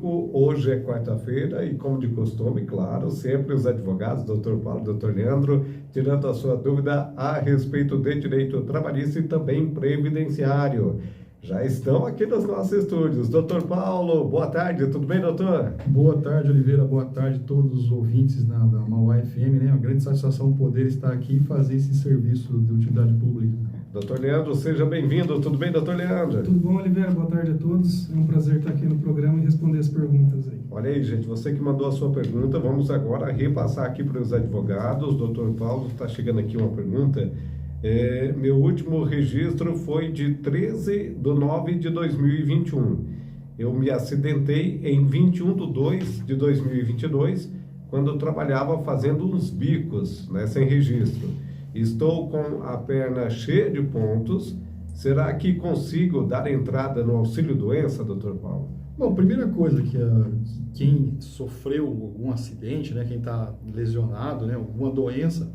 público. Hoje é quarta-feira e, como de costume, claro, sempre os advogados, doutor Paulo, doutor Leandro, tirando a sua dúvida a respeito de direito trabalhista e também previdenciário. Já estão aqui nos nossos estúdios. Doutor Paulo, boa tarde, tudo bem, doutor? Boa tarde, Oliveira, boa tarde a todos os ouvintes da Mauá FM, né? Uma grande satisfação poder estar aqui e fazer esse serviço de utilidade pública. Doutor Leandro, seja bem-vindo. Tudo bem, doutor Leandro? Tudo bom, Oliveira? Boa tarde a todos. É um prazer estar aqui no programa e responder as perguntas aí. Olha aí, gente, você que mandou a sua pergunta, vamos agora repassar aqui para os advogados. Doutor Paulo, está chegando aqui uma pergunta. Meu último registro foi de 13/9/2021. Eu me acidentei em 21/2/2022, quando eu trabalhava fazendo uns bicos, né, sem registro. Estou com a perna cheia de pontos. Será que consigo dar entrada no auxílio-doença, doutor Paulo? Bom, primeira coisa que quem sofreu algum acidente, né, quem está lesionado, né, alguma doença,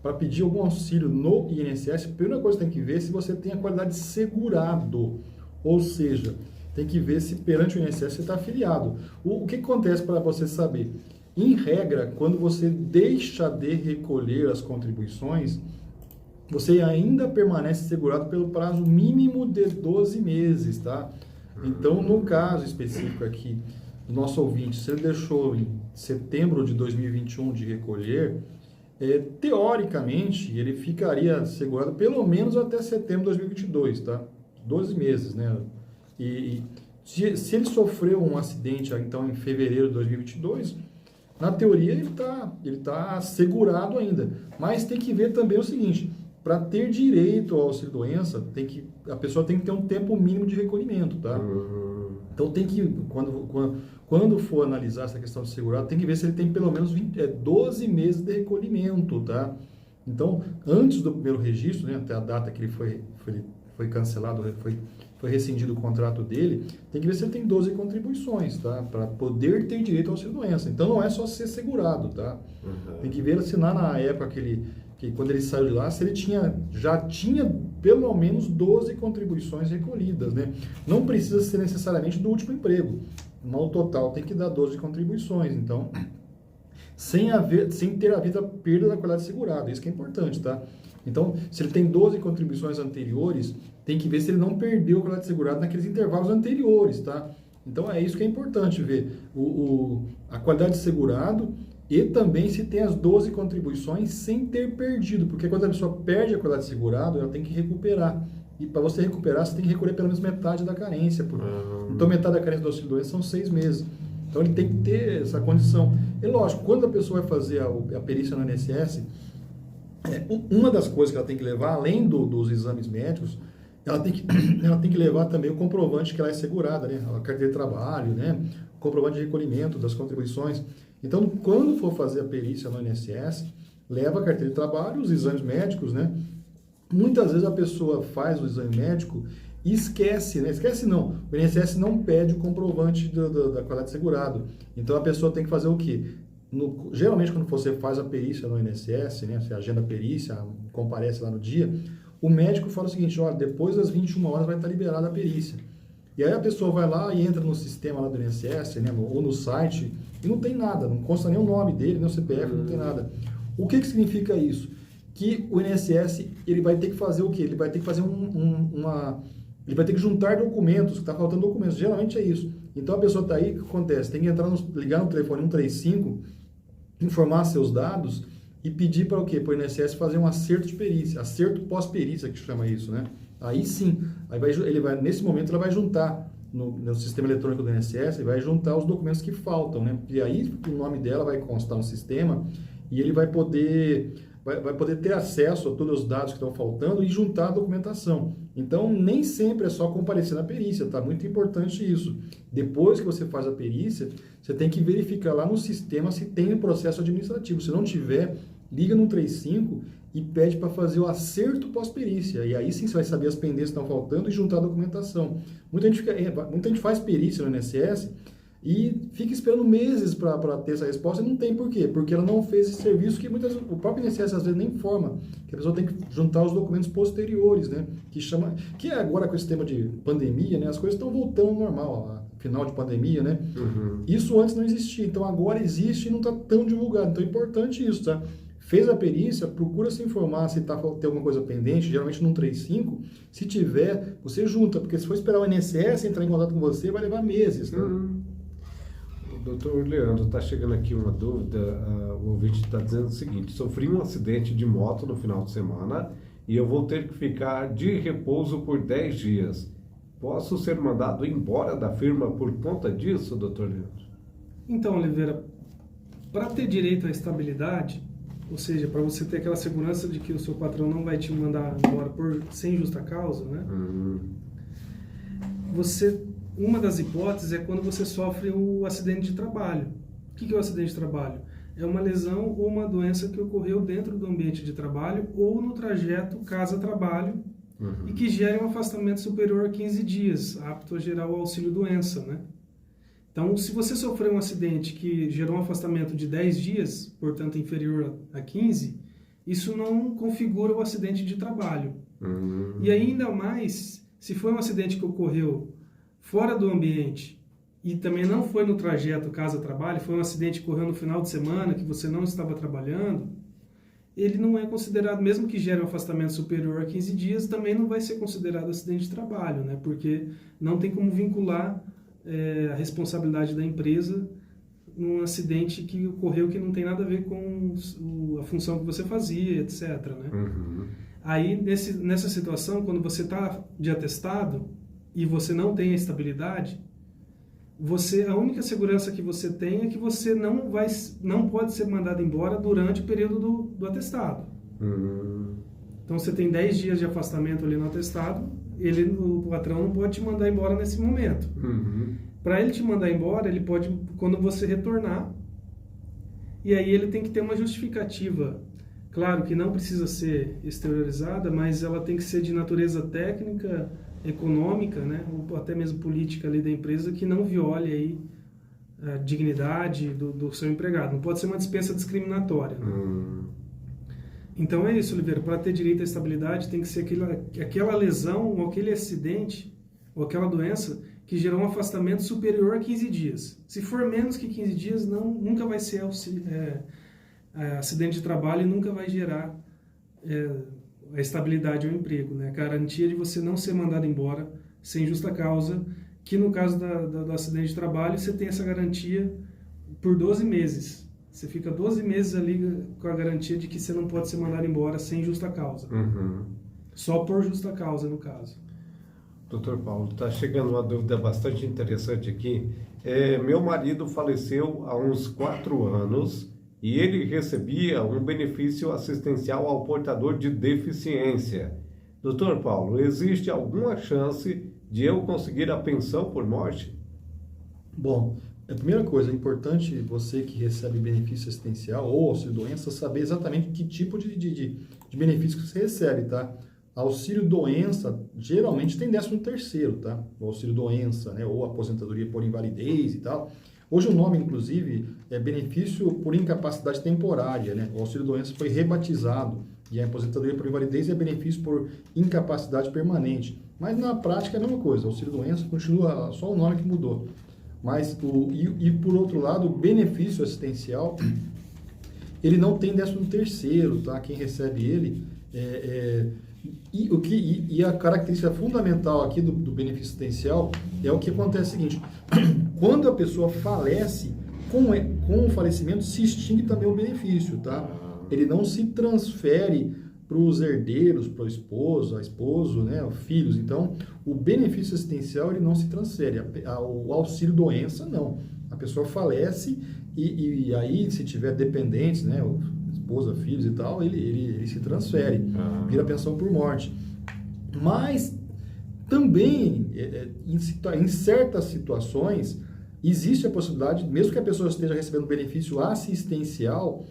para pedir algum auxílio no INSS, a primeira coisa que tem que ver é se você tem a qualidade de segurado, ou seja, tem que ver se perante o INSS você está afiliado. O que acontece para você saber? Em regra, quando você deixa de recolher as contribuições, você ainda permanece segurado pelo prazo mínimo de 12 meses, tá? Então, no caso específico aqui, do nosso ouvinte, se ele deixou em setembro de 2021 de recolher, teoricamente, ele ficaria segurado pelo menos até setembro de 2022, tá? 12 meses, né? E se ele sofreu um acidente, então, em fevereiro de 2022, na teoria ele tá segurado ainda. Mas tem que ver também o seguinte, para ter direito ao auxílio-doença, a pessoa tem que ter um tempo mínimo de recolhimento, tá? Então tem que, quando for analisar essa questão de segurado, tem que ver se ele tem pelo menos 12 meses de recolhimento, tá? Então, antes do primeiro registro, né, até a data que ele foi cancelado, foi rescindido o contrato dele, tem que ver se ele tem 12 contribuições, tá? Para poder ter direito ao auxílio-doença. Então, não é só ser segurado, tá? Tem que ver se na época que quando ele saiu de lá, se ele já tinha pelo menos 12 contribuições recolhidas, né? Não precisa ser necessariamente do último emprego. No total tem que dar 12 contribuições. Então, sem ter havido a perda da qualidade segurada. Isso que é importante, tá? Então, se ele tem 12 contribuições anteriores, tem que ver se ele não perdeu a qualidade segurada naqueles intervalos anteriores, tá? Então, é isso que é importante ver. A qualidade de segurado e também se tem as 12 contribuições sem ter perdido. Porque quando a pessoa perde a qualidade de segurado, ela tem que recuperar. E para você recuperar, você tem que recolher pelo menos metade da carência. Então, metade da carência do auxílio-doença são 6 meses. Então, ele tem que ter essa condição. E lógico, quando a pessoa vai fazer a perícia no INSS, uma das coisas que ela tem que levar, além dos exames médicos, ela tem que levar também o comprovante que ela é segurada, né? A carteira de trabalho, né? O comprovante de recolhimento das contribuições. Então, quando for fazer a perícia no INSS, leva a carteira de trabalho, os exames médicos, né? Muitas vezes a pessoa faz o exame médico e esquece, né? Esquece não. O INSS não pede o comprovante da qualidade de segurado. Então, a pessoa tem que fazer o quê? Geralmente, quando você faz a perícia no INSS, né? Você agenda a perícia, comparece lá no dia, o médico fala o seguinte, olha, depois das 21 horas vai estar liberada a perícia. E aí a pessoa vai lá e entra no sistema lá do INSS, né? Ou no site, e não tem nada, não consta nem o nome dele, nem o CPF, não tem nada. O que significa isso? Que o INSS, ele vai ter que fazer o quê? Ele vai ter que fazer ele vai ter que juntar documentos, que está faltando documentos, geralmente é isso. Então a pessoa está aí, o que acontece? Tem que ligar no telefone 135, informar seus dados e pedir para o quê? Para o INSS fazer um acerto de perícia, acerto pós-perícia, que chama isso, né? Aí sim, nesse momento ele vai juntar no sistema eletrônico do INSS, ele vai juntar os documentos que faltam, né? E aí o nome dela vai constar no sistema e ele vai poder ter acesso a todos os dados que estão faltando e juntar a documentação. Então, nem sempre é só comparecer na perícia, tá? Muito importante isso. Depois que você faz a perícia, você tem que verificar lá no sistema se tem o processo administrativo. Se não tiver, liga no 135 e pede para fazer o acerto pós-perícia. E aí sim você vai saber as pendências que estão faltando e juntar a documentação. Muita gente faz perícia no INSS e fica esperando meses para ter essa resposta e não tem por quê? Porque ela não fez esse serviço que o próprio INSS às vezes nem informa, que a pessoa tem que juntar os documentos posteriores, né? Que agora com esse tema de pandemia, né? As coisas estão voltando ao normal. final de pandemia, né? Uhum. Isso antes não existia, então agora existe e não está tão divulgado. Então é importante isso, tá? Fez a perícia, procura se informar se tem alguma coisa pendente, geralmente no 135, se tiver, você junta, porque se for esperar o INSS entrar em contato com você, vai levar meses, tá? Doutor Leandro, está chegando aqui uma dúvida, o ouvinte está dizendo o seguinte: sofri um acidente de moto no final de semana e eu vou ter que ficar de repouso por 10 dias. Posso ser mandado embora da firma por conta disso, doutor Leandro? Então, Oliveira, para ter direito à estabilidade, ou seja, para você ter aquela segurança de que o seu patrão não vai te mandar embora sem justa causa, né? Uma das hipóteses é quando você sofre o acidente de trabalho. O que é o acidente de trabalho? É uma lesão ou uma doença que ocorreu dentro do ambiente de trabalho ou no trajeto casa-trabalho e que gere um afastamento superior a 15 dias, apto a gerar o auxílio-doença, né? Então, se você sofreu um acidente que gerou um afastamento de 10 dias, portanto inferior a 15, isso não configura o acidente de trabalho. E ainda mais, se foi um acidente que ocorreu fora do ambiente e também não foi no trajeto casa-trabalho, foi um acidente que ocorreu no final de semana, que você não estava trabalhando, ele não é considerado, mesmo que gere um afastamento superior a 15 dias, também não vai ser considerado acidente de trabalho, né? Porque não tem como vincular a responsabilidade da empresa num acidente que ocorreu que não tem nada a ver com a função que você fazia, etc. Né? Aí, nessa situação, quando você está de atestado e você não tem a estabilidade, a única segurança que você tem é que você não pode ser mandado embora durante o período do atestado. Então, você tem 10 dias de afastamento ali no atestado, o patrão não pode te mandar embora nesse momento. Para ele te mandar embora, ele pode, quando você retornar, e aí ele tem que ter uma justificativa. Claro que não precisa ser exteriorizada, mas ela tem que ser de natureza técnica, econômica, né, ou até mesmo política ali da empresa, que não viole aí a dignidade do seu empregado. Não pode ser uma dispensa discriminatória. Né? Então é isso, Oliveira. Para ter direito à estabilidade, tem que ser aquela lesão, ou aquele acidente, ou aquela doença que gerou um afastamento superior a 15 dias. Se for menos que 15 dias, nunca vai ser acidente de trabalho e nunca vai gerar a estabilidade ao emprego, né? A garantia de você não ser mandado embora sem justa causa, que no caso do acidente de trabalho, você tem essa garantia por 12 meses. Você fica 12 meses ali com a garantia de que você não pode ser mandado embora sem justa causa. Só por justa causa, no caso. Doutor Paulo, está chegando uma dúvida bastante interessante aqui. Meu marido faleceu há uns 4 anos e ele recebia um benefício assistencial ao portador de deficiência. Doutor Paulo, existe alguma chance de eu conseguir a pensão por morte? Bom, a primeira coisa, é importante você que recebe benefício assistencial ou auxílio-doença saber exatamente que tipo de benefício que você recebe, tá? Auxílio-doença geralmente tem 13º, tá? O auxílio-doença, né? Ou aposentadoria por invalidez e tal. Hoje o nome, inclusive, é benefício por incapacidade temporária, né? O auxílio-doença foi rebatizado e a aposentadoria por invalidez é benefício por incapacidade permanente. Mas na prática é a mesma coisa, o auxílio-doença continua, só o nome que mudou. Mas, por outro lado, o benefício assistencial, ele não tem 13º, tá? Quem recebe ele E a característica fundamental aqui do benefício assistencial é o que acontece o seguinte: quando a pessoa falece, com o falecimento se extingue também o benefício, tá? Ele não se transfere para os herdeiros, para o esposo, a esposo, né, os filhos. Então, o benefício assistencial ele não se transfere. O auxílio-doença, não. A pessoa falece e aí, se tiver dependentes, né, esposa, filhos e tal, ele se transfere, vira pensão por morte. Mas também, em certas situações, existe a possibilidade, mesmo que a pessoa esteja recebendo benefício assistencial,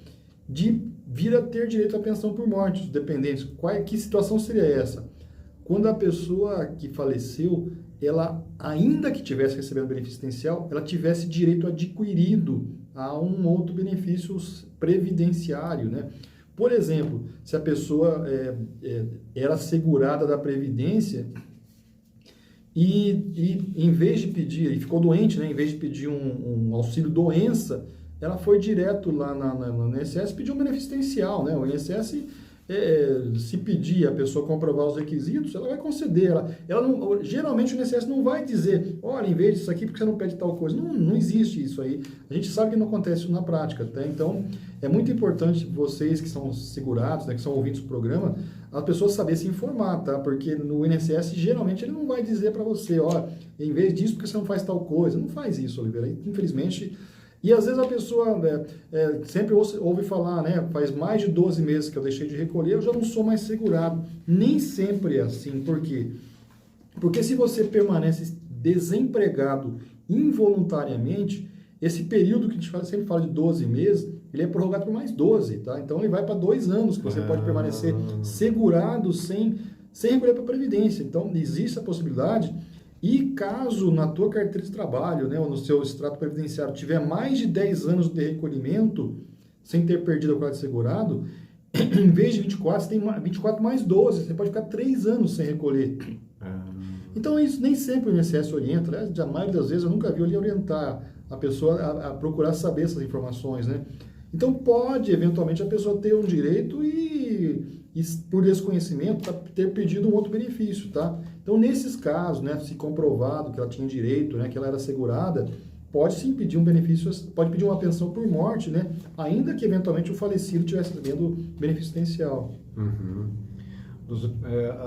de vir a ter direito à pensão por morte, os dependentes. Que situação seria essa? Quando a pessoa que faleceu, ela, ainda que tivesse recebendo benefício assistencial, ela tivesse direito adquirido a um outro benefício previdenciário, né? Por exemplo, se a pessoa era segurada da Previdência e em vez de pedir, e ficou doente, né? Em vez de pedir um auxílio doença, ela foi direto lá no INSS, pediu um benefício existencial, né? O INSS, se pedir a pessoa comprovar os requisitos, ela vai conceder. Ela não, geralmente o INSS não vai dizer, olha, em vez disso aqui, porque você não pede tal coisa. Não existe isso aí. A gente sabe que não acontece isso na prática, tá? Então, é muito importante vocês que são segurados, né, que são ouvintes do programa, a pessoa saber se informar, tá? Porque no INSS, geralmente, ele não vai dizer para você, ó, em vez disso, porque você não faz tal coisa. Não faz isso, Oliveira. Infelizmente... E às vezes a pessoa sempre ouve falar, né? Faz mais de 12 meses que eu deixei de recolher, eu já não sou mais segurado. Nem sempre é assim. Por quê? Porque se você permanece desempregado involuntariamente, esse período que a gente sempre fala de 12 meses, ele é prorrogado por mais 12, tá? Então ele vai para 2 anos que você pode permanecer segurado sem recolher para a Previdência. Então existe a possibilidade. E caso na tua carteira de trabalho, né, ou no seu extrato previdenciário tiver mais de 10 anos de recolhimento, sem ter perdido a qualidade de segurado, em vez de 24, você tem 24 mais 12, você pode ficar 3 anos sem recolher. Então isso nem sempre o INSS orienta, né? A maioria das vezes eu nunca vi ele orientar a pessoa a procurar saber essas informações, né? Então pode eventualmente a pessoa ter um direito e por desconhecimento ter pedido um outro benefício, tá? Então nesses casos, né, se comprovado que ela tinha direito, né, que ela era segurada, pode sim pedir um benefício, pode pedir uma pensão por morte, né, ainda que eventualmente o falecido estivesse recebendo benefício existencial.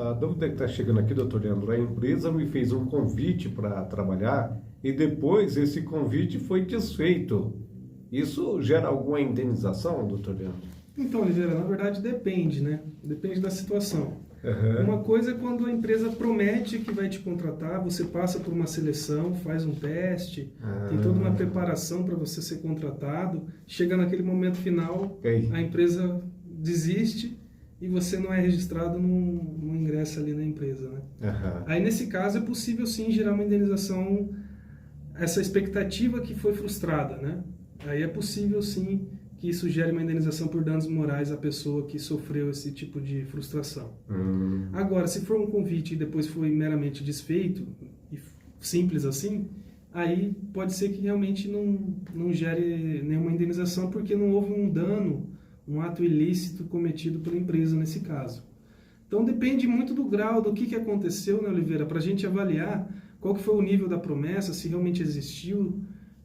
A dúvida que está chegando aqui, doutor Leandro, a empresa me fez um convite para trabalhar e depois esse convite foi desfeito. Isso gera alguma indenização, doutor Leandro? Então, Oliveira, na verdade depende, né? Depende da situação. Uma coisa é quando a empresa promete que vai te contratar, você passa por uma seleção, faz um teste, tem toda uma preparação para você ser contratado, chega naquele momento final, a empresa desiste e você não é registrado, não ingressa ali na empresa, né? Aí nesse caso é possível sim gerar uma indenização, essa expectativa que foi frustrada, né? Aí é possível sim que isso gere uma indenização por danos morais à pessoa que sofreu esse tipo de frustração. Agora, se for um convite e depois foi meramente desfeito, e simples assim, aí pode ser que realmente não gere nenhuma indenização porque não houve um dano, um ato ilícito cometido pela empresa nesse caso. Então depende muito do grau, do que aconteceu, né, Oliveira, para a gente avaliar qual que foi o nível da promessa, se realmente existiu,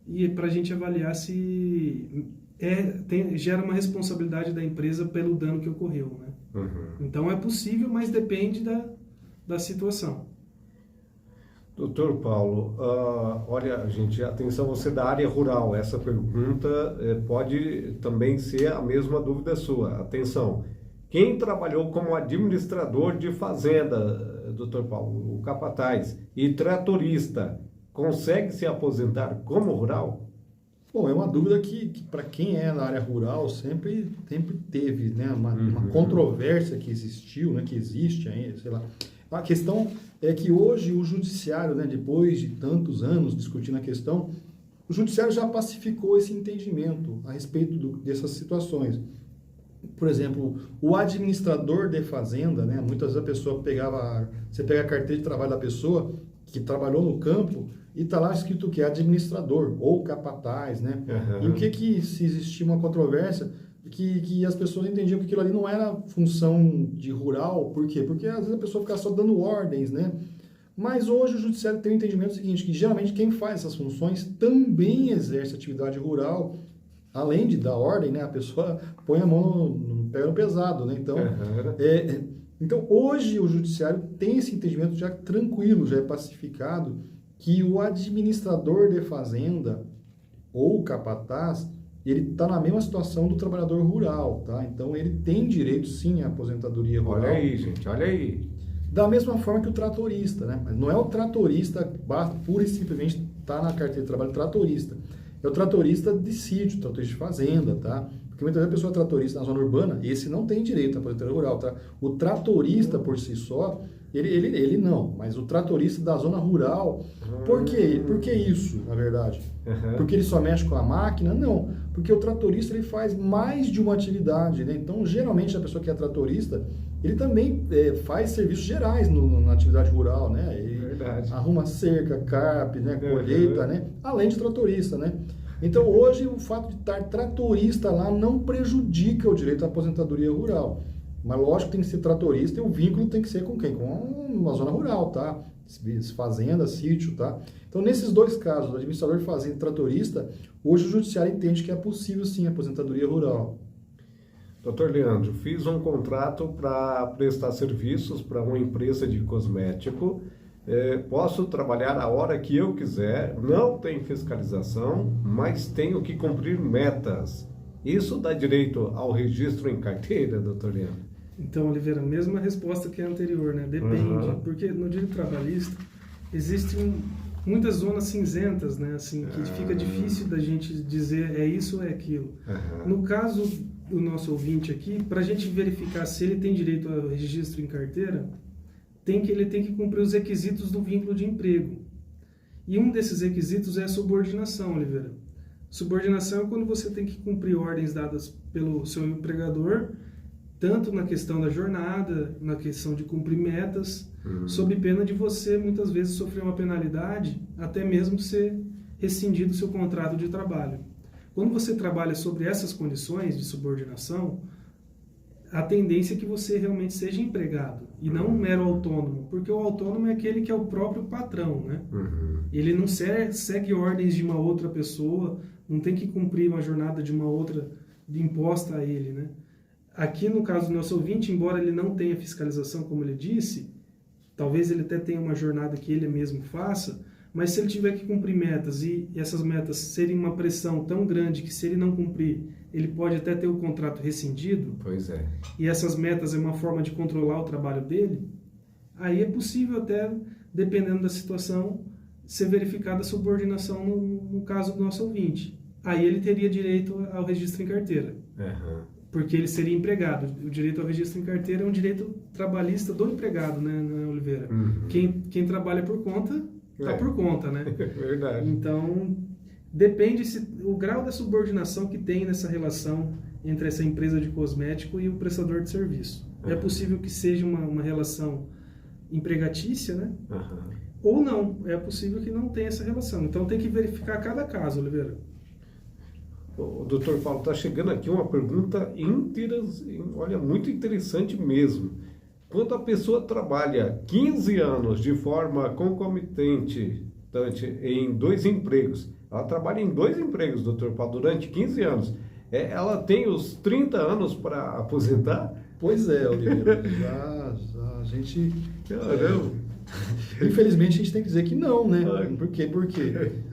e para a gente avaliar se gera uma responsabilidade da empresa pelo dano que ocorreu, né? Então é possível, mas depende da situação. Doutor Paulo, olha, gente, atenção, você da área rural, essa pergunta pode também ser a mesma dúvida sua. Atenção, quem trabalhou como administrador de fazenda, doutor Paulo, o capataz, e tratorista, consegue se aposentar como rural? Bom, é uma dúvida que para quem é na área rural sempre teve, né, uma controvérsia que existiu, né, que existe ainda, sei lá. A questão é que hoje o judiciário, né, depois de tantos anos discutindo a questão, o judiciário já pacificou esse entendimento a respeito dessas situações. Por exemplo, o administrador de fazenda, né, muitas vezes a pessoa você pega a carteira de trabalho da pessoa que trabalhou no campo e está lá escrito que é administrador ou capataz, né? E o que se existia uma controvérsia que as pessoas entendiam que aquilo ali não era função de rural, por quê? Porque às vezes a pessoa ficava só dando ordens, né? Mas hoje o judiciário tem o entendimento seguinte, que geralmente quem faz essas funções também exerce atividade rural, além de dar ordem, né? A pessoa põe a mão pega no pesado, né? Então, então hoje o judiciário tem esse entendimento já tranquilo, já é pacificado, que o administrador de fazenda ou capataz, ele está na mesma situação do trabalhador rural, tá? Então ele tem direito sim à aposentadoria rural. Olha aí, gente, olha aí. Da mesma forma que o tratorista, né? Mas não é o tratorista, pura e simplesmente tá na carteira de trabalho tratorista. É o tratorista de sítio, tratorista de fazenda, tá? Porque muitas vezes a pessoa é tratorista na zona urbana, esse não tem direito à aposentadoria rural, tá? O tratorista por si só, ele não, mas o tratorista da zona rural, por quê? Por que isso, na verdade? Porque ele só mexe com a máquina? Não, porque o tratorista ele faz mais de uma atividade, né? Então, geralmente, a pessoa que é tratorista, ele também faz serviços gerais na atividade rural, né? Verdade. arruma cerca, carpe, né, colheita, né, além de tratorista, né. Então, hoje, o fato de estar tratorista lá não prejudica o direito à aposentadoria rural. Mas, lógico, tem que ser tratorista e o vínculo tem que ser com quem? Com uma zona rural, tá? Fazenda, sítio, tá? Então, nesses dois casos, administrador de fazenda e tratorista, hoje o judiciário entende que é possível, sim, a aposentadoria rural. Doutor Leandro, fiz um contrato para prestar serviços para uma empresa de cosmético. Posso trabalhar a hora que eu quiser, não tem fiscalização, mas tenho que cumprir metas. Isso dá direito ao registro em carteira, doutor Leandro? Então, Oliveira, mesma resposta que a anterior, né? Depende, porque no direito trabalhista existem muitas zonas cinzentas, né? Assim, que fica difícil da gente dizer é isso ou é aquilo. No caso do nosso ouvinte aqui, para a gente verificar se ele tem direito ao registro em carteira, ele tem que cumprir os requisitos do vínculo de emprego. E um desses requisitos é a subordinação, Oliveira. Subordinação é quando você tem que cumprir ordens dadas pelo seu empregador, tanto na questão da jornada, na questão de cumprir metas, sob pena de você, muitas vezes, sofrer uma penalidade, até mesmo ser rescindido o seu contrato de trabalho. Quando você trabalha sobre essas condições de subordinação, a tendência é que você realmente seja empregado e não um mero autônomo, porque o autônomo é aquele que é o próprio patrão, né? Ele não segue ordens de uma outra pessoa, não tem que cumprir uma jornada de uma outra imposta a ele, né? Aqui, no caso do nosso ouvinte, embora ele não tenha fiscalização, como ele disse, talvez ele até tenha uma jornada que ele mesmo faça, mas se ele tiver que cumprir metas e essas metas serem uma pressão tão grande que se ele não cumprir, ele pode até ter o contrato rescindido, pois é, e essas metas é uma forma de controlar o trabalho dele, aí é possível até, dependendo da situação, ser verificada a subordinação no caso do nosso ouvinte. Aí ele teria direito ao registro em carteira. Porque ele seria empregado. O direito ao registro em carteira é um direito trabalhista do empregado, né, Oliveira? Quem trabalha por conta, está por conta, né? Verdade. Então, depende o grau da subordinação que tem nessa relação entre essa empresa de cosmético e o prestador de serviço. É possível que seja uma relação empregatícia, né? Ou não. É possível que não tenha essa relação. Então, tem que verificar cada caso, Oliveira. O doutor Paulo, está chegando aqui uma pergunta muito interessante mesmo. Quando a pessoa trabalha 15 anos de forma concomitante em 2 empregos, ela trabalha em 2 empregos, doutor Paulo, durante 15 anos, ela tem os 30 anos para aposentar? Pois é, Oliveira, já a gente... Infelizmente, a gente tem que dizer que não, né? Por quê? Porque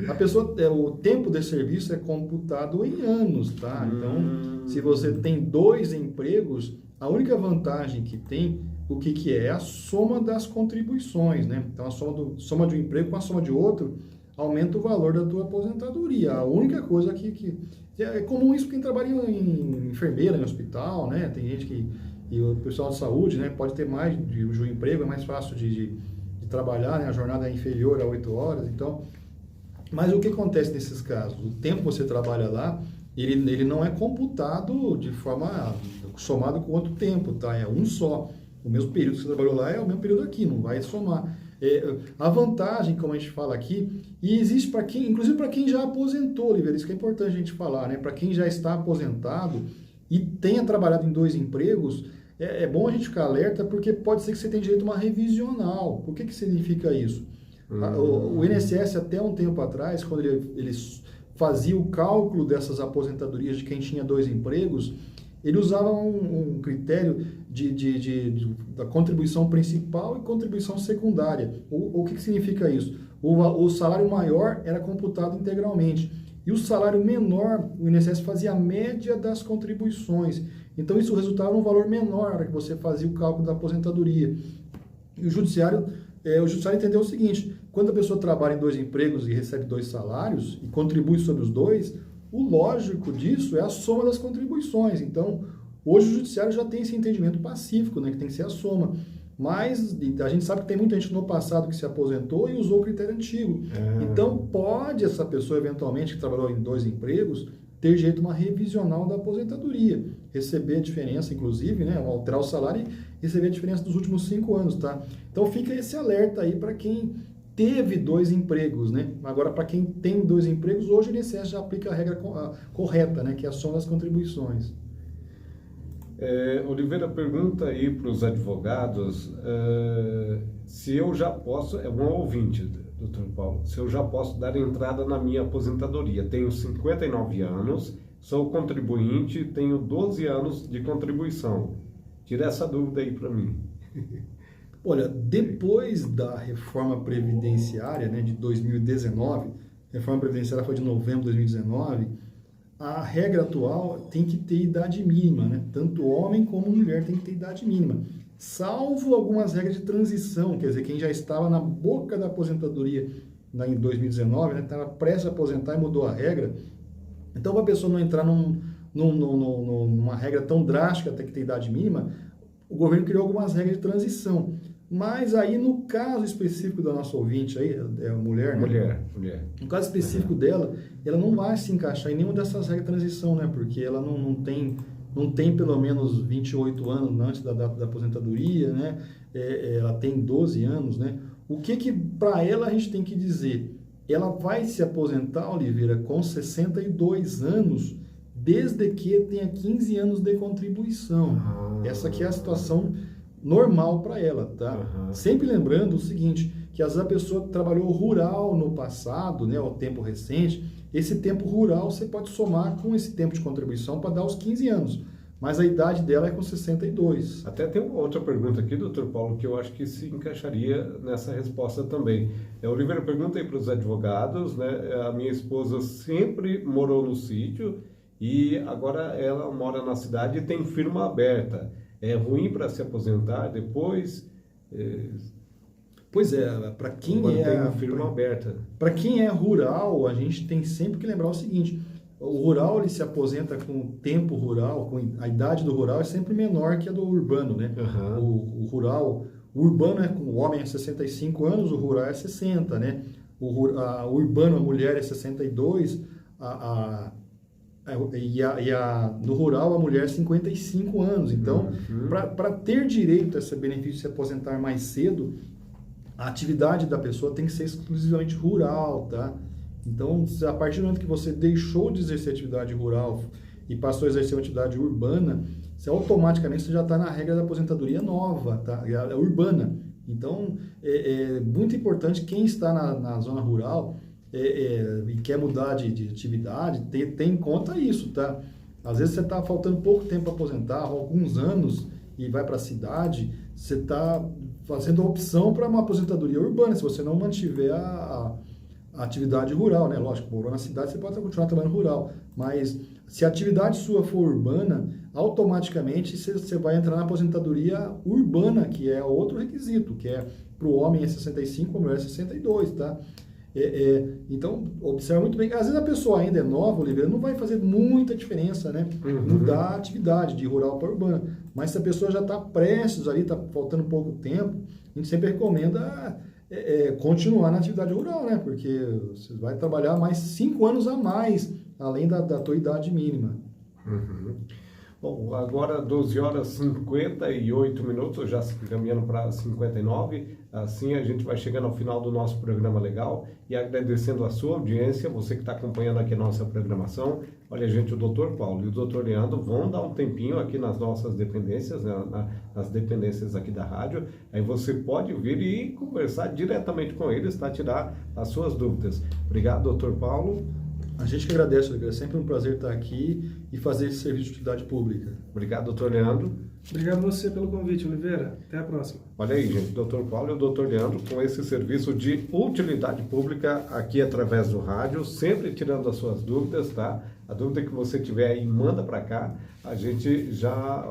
a pessoa, o tempo de serviço é computado em anos, tá? Então, se você tem 2 empregos, a única vantagem que tem, o que é? É a soma das contribuições, né? Então, a soma de um emprego com a soma de outro aumenta o valor da tua aposentadoria. A única coisa que é comum isso quem trabalha em enfermeira, em hospital, né? Tem gente e o pessoal de saúde, né? Pode ter mais de um emprego, é mais fácil de trabalhar, né? A jornada é inferior a 8 horas, então... Mas o que acontece nesses casos? O tempo que você trabalha lá, ele não é computado de forma somado com outro tempo, tá? É um só. O mesmo período que você trabalhou lá é o mesmo período aqui, não vai somar. A vantagem, como a gente fala aqui, e existe para quem, inclusive para quem já aposentou, Oliveira, isso que é importante a gente falar, né? Para quem já está aposentado e tenha trabalhado em 2 empregos, é bom a gente ficar alerta, porque pode ser que você tenha direito a uma revisional. Por que significa isso? O INSS, até um tempo atrás, quando ele fazia o cálculo dessas aposentadorias de quem tinha 2 empregos, ele usava um critério da contribuição principal e contribuição secundária. O que significa isso? O salário maior era computado integralmente. E o salário menor, o INSS fazia a média das contribuições. Então, isso resultava num valor menor na hora que você fazia o cálculo da aposentadoria. E o judiciário entendeu o seguinte: quando a pessoa trabalha em 2 empregos e recebe 2 salários e contribui sobre os 2, o lógico disso é a soma das contribuições. Então, hoje o judiciário já tem esse entendimento pacífico, né, que tem que ser a soma. Mas a gente sabe que tem muita gente no passado que se aposentou e usou o critério antigo. Então, pode essa pessoa, eventualmente, que trabalhou em 2 empregos, ter direito a uma revisional da aposentadoria. Receber a diferença, inclusive, né, alterar o salário e receber a diferença dos últimos 5 anos, tá? Então, fica esse alerta aí para quem teve 2 empregos, né? Agora, para quem tem 2 empregos, hoje o INSS já aplica a regra correta, né? Que é a soma das contribuições. Oliveira pergunta aí para os advogados se eu já posso, é um ouvinte, doutor Paulo, se eu já posso dar entrada na minha aposentadoria. Tenho 59 anos, sou contribuinte, tenho 12 anos de contribuição. Tira essa dúvida aí para mim. Olha, depois da reforma previdenciária, né, de 2019, a reforma previdenciária foi de novembro de 2019, a regra atual tem que ter idade mínima, né? Tanto homem como mulher tem que ter idade mínima. Salvo algumas regras de transição, quer dizer, quem já estava na boca da aposentadoria em 2019, né, estava prestes a aposentar e mudou a regra. Então, para a pessoa não entrar numa regra tão drástica, até que ter idade mínima, o governo criou algumas regras de transição. Mas aí, no caso específico da nossa ouvinte, aí, é a mulher, né? Mulher. No caso específico dela, ela não vai se encaixar em nenhuma dessas regras de transição, né? Porque ela não tem pelo menos 28 anos antes da data da aposentadoria, né? Ela tem 12 anos, né? O que para ela a gente tem que dizer? Ela vai se aposentar, Oliveira, com 62 anos, desde que tenha 15 anos de contribuição. Essa aqui é a situação normal para ela, tá? Sempre lembrando o seguinte, que às vezes a pessoa trabalhou rural no passado, né, ao tempo recente, esse tempo rural você pode somar com esse tempo de contribuição para dar os 15 anos, mas a idade dela é com 62. Até tem uma outra pergunta aqui, doutor Paulo, que eu acho que se encaixaria nessa resposta também. Oliveira pergunta aí para os advogados, né? A minha esposa sempre morou no sítio e agora ela mora na cidade e tem firma aberta. É ruim para se aposentar depois? Pois é, para quem firma aberta. Para quem é rural, a gente tem sempre que lembrar o seguinte: o rural ele se aposenta com o tempo rural, com a idade do rural é sempre menor que a do urbano, né? O urbano o homem é 65 anos, o rural é 60, né? O urbano, a mulher é 62, no rural a mulher 55 anos. Então, para ter direito a esse benefício de se aposentar mais cedo, a atividade da pessoa tem que ser exclusivamente rural, tá? Então, a partir do momento que você deixou de exercer atividade rural e passou a exercer uma atividade urbana, automaticamente já está na regra da aposentadoria nova, tá? A urbana. Então, é muito importante quem está na zona rural e quer mudar de atividade, ter em conta isso, tá? Às vezes você está faltando pouco tempo para aposentar, alguns anos, e vai para a cidade, você está fazendo a opção para uma aposentadoria urbana, se você não mantiver a atividade rural, né? Lógico, morou na cidade, você pode continuar trabalhando rural, mas se a atividade sua for urbana, automaticamente você vai entrar na aposentadoria urbana, que é outro requisito, que é para o homem é 65, para a mulher é 62, tá? Então, observa muito bem. Às vezes a pessoa ainda é nova, Oliveira, não vai fazer muita diferença, né? Mudar a atividade de rural para urbana. Mas se a pessoa já está prestes ali, está faltando pouco tempo, a gente sempre recomenda continuar na atividade rural, né? Porque você vai trabalhar mais 5 anos a mais, além da tua idade mínima. Bom, agora 12 horas e 58 minutos, já se caminhando para 59. Assim a gente vai chegando ao final do nosso programa legal e agradecendo a sua audiência, você que está acompanhando aqui a nossa programação. Olha, gente, o doutor Paulo e o doutor Leandro vão dar um tempinho aqui nas nossas dependências, né, nas dependências aqui da rádio. Aí você pode vir e conversar diretamente com eles, tá? Tirar as suas dúvidas. Obrigado, doutor Paulo. A gente que agradece, Oliveira. É sempre um prazer estar aqui e fazer esse serviço de utilidade pública. Obrigado, doutor Leandro. Obrigado a você pelo convite, Oliveira. Até a próxima. Olha aí, gente, doutor Paulo e o doutor Leandro com esse serviço de utilidade pública aqui através do rádio, sempre tirando as suas dúvidas, tá? A dúvida que você tiver aí, manda para cá. A gente já